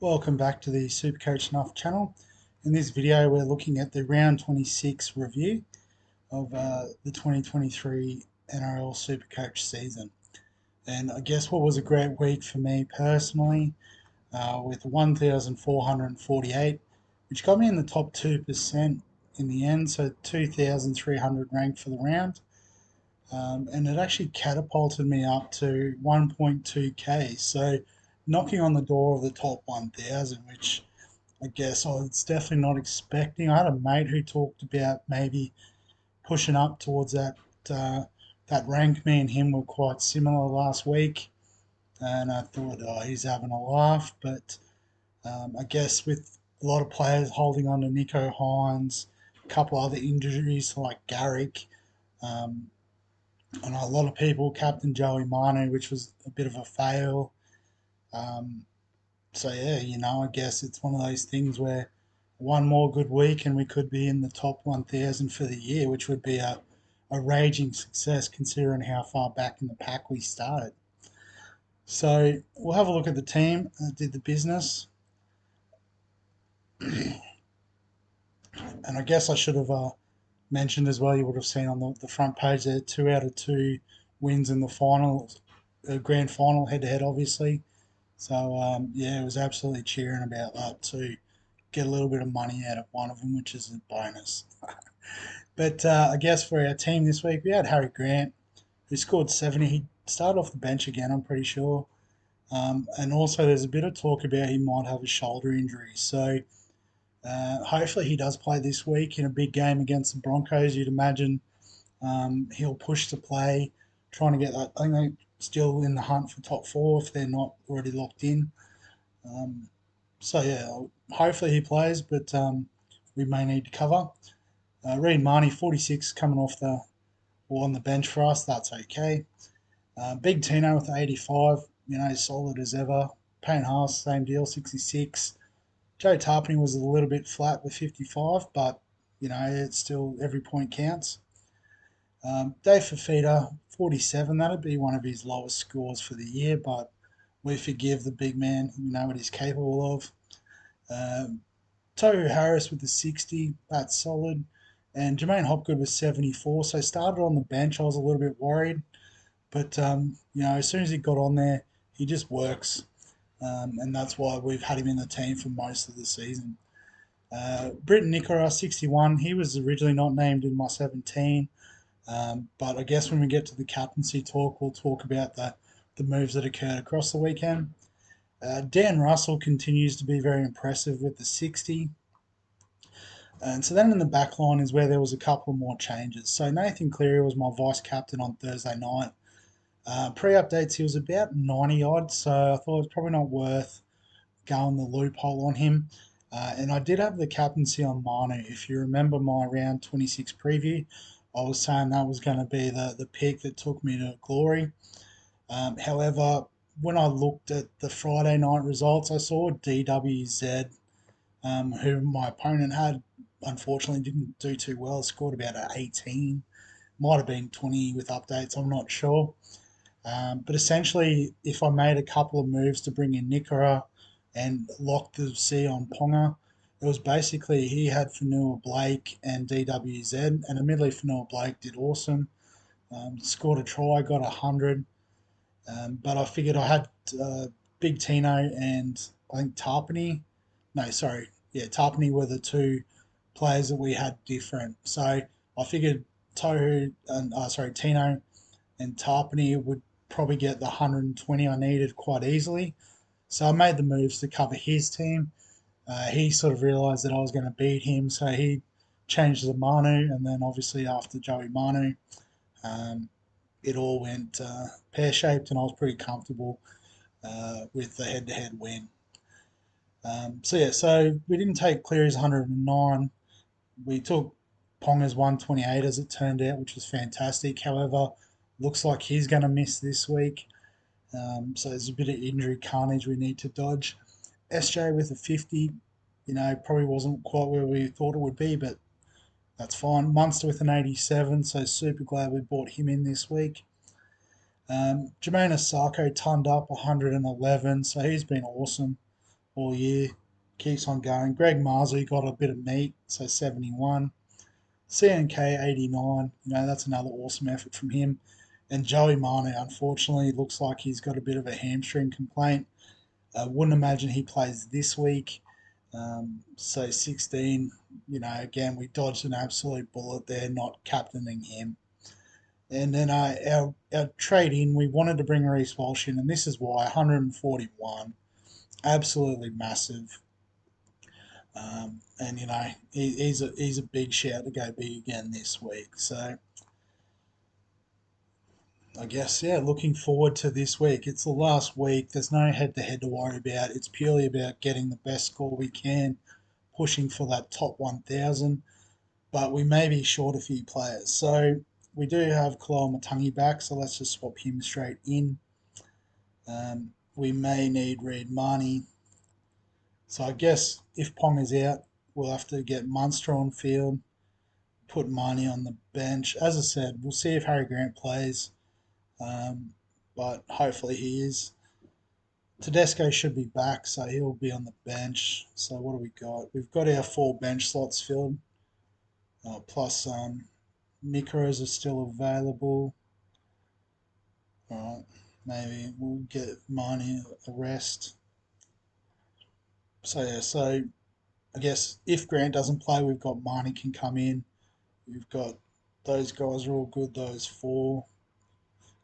Welcome back to the SuperCoach Nuff channel. In this video, we're looking at the round 26 review of the 2023 NRL SuperCoach season. And I guess what was a great week for me personally, with 1,448, which got me in the top 2% in the end, so 2,300 ranked for the round. And it actually catapulted me up to 1.2k, so knocking on the door of the top 1,000, which I guess I was definitely not expecting. I had a mate who talked about maybe pushing up towards that rank. Me and him were quite similar last week, and I thought, oh, he's having a laugh. But I guess with a lot of players holding on to Nico Hines, a couple other injuries like Garrick, um, and a lot of people captain Joey Manu, which was a bit of a fail. Um, so yeah, I guess it's one of those things where one more good week and we could be in the top 1,000 for the year, which would be a raging success considering how far back in the pack we started. So we'll have a look at the team that did the business. And I guess I should have mentioned as well, you would have seen on the front page there, 2 out of 2 wins in the final, grand final head to head, obviously. So yeah, it was absolutely cheering about that too. Get a little bit of money out of one of them, which is a bonus. But I guess for our team this week, we had Harry Grant, who scored 70. He started off the bench again, I'm pretty sure. And also, there's a bit of talk about he might have a shoulder injury. So hopefully, he does play this week in a big game against the Broncos. You'd imagine he'll push to play, trying to get that. I think they're still in the hunt for top 4 if they're not already locked in. Um, so yeah, hopefully he plays, but we may need to cover. Reed Marnie, 46, coming off the or on the bench for us. That's okay. Big Tino with 85, solid as ever. Payne Haas, same deal, 66. Joe Tarpany was a little bit flat with 55, but it's still every point counts. Dave Fafita, 47. That'd be one of his lowest scores for the year, but we forgive the big man. We know what he's capable of. Um, Tohu Harris with the 60, that's solid. And Jermaine Hopgood with 74. So started on the bench, I was a little bit worried. But, as soon as he got on there, he just works. And that's why we've had him in the team for most of the season. Britton Nicola, 61. He was originally not named in my 17. But I guess when we get to the captaincy talk, we'll talk about the moves that occurred across the weekend. Dan Russell continues to be very impressive with the 60. And so then in the back line is where there was a couple more changes. So Nathan Cleary was my vice captain on Thursday night. Pre-updates, he was about 90 odd, so I thought it was probably not worth going the loophole on him. And I did have the captaincy on Manu. If you remember my round 26 preview, I was saying that was going to be the pick that took me to glory. However, when I looked at the Friday night results, I saw DWZ, who my opponent had, unfortunately didn't do too well, scored about an 18, might have been 20 with updates, I'm not sure. But essentially, if I made a couple of moves to bring in Nikora and lock the C on Ponga, it was basically he had Fanua Blake and DWZ, and admittedly Fanua Blake did awesome. Scored a try, got 100. But I figured I had Big Tino and I think Tarpany. No, sorry. Yeah, Tarpany were the two players that we had different. So I figured Tino and Tarpany would probably get the 120 I needed quite easily. So I made the moves to cover his team. He sort of realised that I was going to beat him, so he changed the Manu, and then obviously after Joey Manu, um, it all went pear shaped, and I was pretty comfortable with the head to head win. So we didn't take Cleary's 109. We took Ponga's 128 as it turned out, which was fantastic. However, looks like he's going to miss this week. So there's a bit of injury carnage we need to dodge. SJ with a 50, probably wasn't quite where we thought it would be, but that's fine. Munster with an 87, so super glad we brought him in this week. Jermaine Asako turned up 111, so he's been awesome all year. Keeps on going. Greg Marzee got a bit of meat, so 71. CNK 89. That's another awesome effort from him. And Joey Manu, unfortunately, looks like he's got a bit of a hamstring complaint. I wouldn't imagine he plays this week. So 16, again, we dodged an absolute bullet there, not captaining him. And then our trade in, we wanted to bring Reece Walsh in, and this is why 141, absolutely massive. And he's a big shout to go big again this week. So I guess looking forward to this week. It's the last week. There's no head to head to worry about. It's purely about getting the best score we can, pushing for that top 1,000. But we may be short a few players. So we do have Kaloa Matangi back, so let's just swap him straight in. We may need Reed Marnie. So I guess if Pong is out, we'll have to get Munster on field, put Marnie on the bench. As I said, we'll see if Harry Grant plays, but hopefully he is. Tedesco should be back, so he'll be on the bench. So what do we got? We've got our 4 bench slots filled, plus Nicaros are still available. All right, maybe we'll get Marnie a rest. So I guess if Grant doesn't play, we've got Marnie can come in. We've got those guys are all good. Those 4,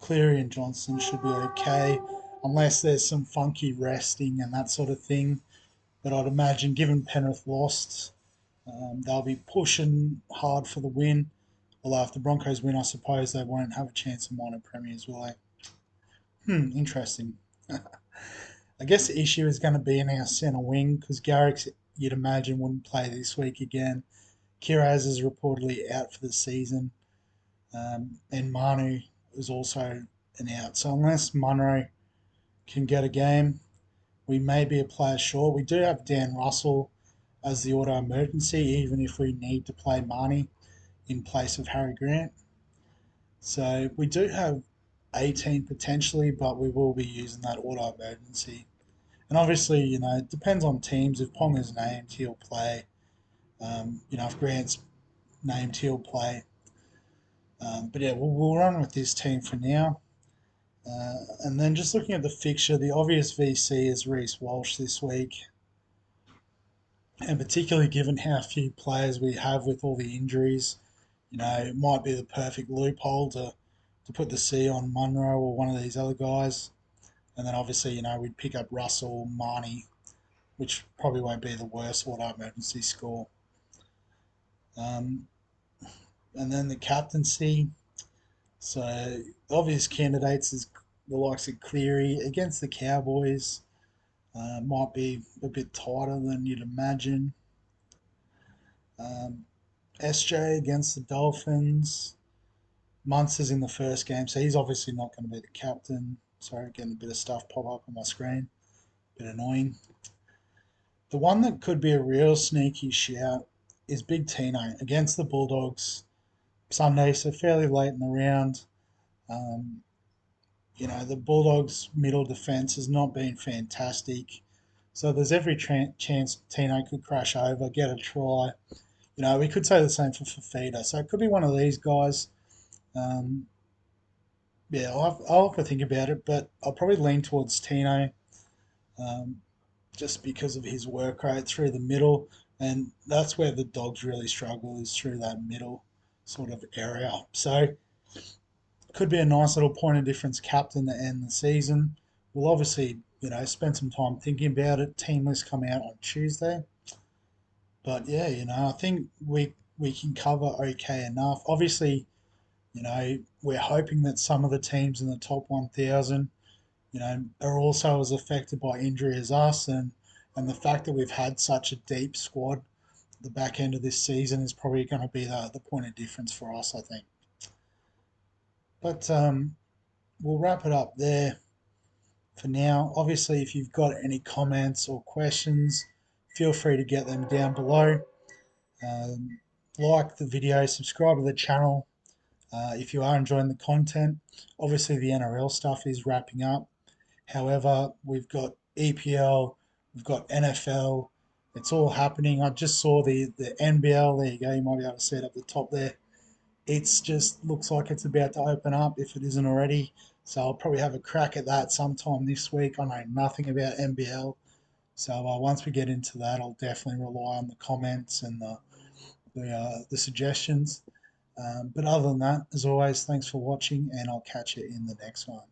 Cleary and Johnson should be okay, unless there's some funky resting and that sort of thing. But I'd imagine, given Penrith lost, they'll be pushing hard for the win. Although if the Broncos win, I suppose they won't have a chance of minor premiers, will they? Interesting. I guess the issue is going to be in our centre wing because Garrick's, you'd imagine, wouldn't play this week again. Kiraz is reportedly out for the season, and Manu is also an out. So unless Munro can get a game, we may be a player short. We do have Dan Russell as the auto emergency, even if we need to play Marnie in place of Harry Grant. So we do have 18 potentially, but we will be using that auto emergency. And obviously, it depends on teams. If Pong is named, he'll play. If Grant's named, he'll play. But yeah, we'll run with this team for now. And then just looking at the fixture, the obvious VC is Reece Walsh this week. And particularly given how few players we have with all the injuries, it might be the perfect loophole to put the C on Munro or one of these other guys. And then obviously, we'd pick up Russell, Marnie, which probably won't be the worst auto emergency score. Um, and then the captaincy. So obvious candidates is the likes of Cleary against the Cowboys. Might be a bit tighter than you'd imagine. SJ against the Dolphins. Munster's in the first game, so he's obviously not going to be the captain. Sorry, getting a bit of stuff pop up on my screen. Bit annoying. The one that could be a real sneaky shout is Big Tino against the Bulldogs Sunday, so fairly late in the round. Um, the Bulldogs' middle defence has not been fantastic. So there's every chance Tino could crash over, get a try. We could say the same for Fafita. So it could be one of these guys. Um, I'll have to think about it, but I'll probably lean towards Tino um, just because of his work rate through the middle. And that's where the Dogs really struggle is through that middle sort of area. So could be a nice little point of difference captain to end the season. We'll obviously, spend some time thinking about it. Team list come out on Tuesday. But yeah, I think we can cover okay enough. Obviously, we're hoping that some of the teams in the top 1,000, are also as affected by injury as us, and the fact that we've had such a deep squad at the back end of this season is probably going to be the point of difference for us, I think. But we'll wrap it up there for now. Obviously, if you've got any comments or questions, feel free to get them down below. Um, like the video, subscribe to the channel if you are enjoying the content. Obviously, the NRL stuff is wrapping up. However, we've got EPL, We've got NFL. It's all happening. I just saw the NBL. There you go. You might be able to see it up the top there. It's just looks like it's about to open up if it isn't already. So I'll probably have a crack at that sometime this week. I know nothing about NBL. So once we get into that, I'll definitely rely on the comments and the suggestions. But other than that, as always, thanks for watching, and I'll catch you in the next one.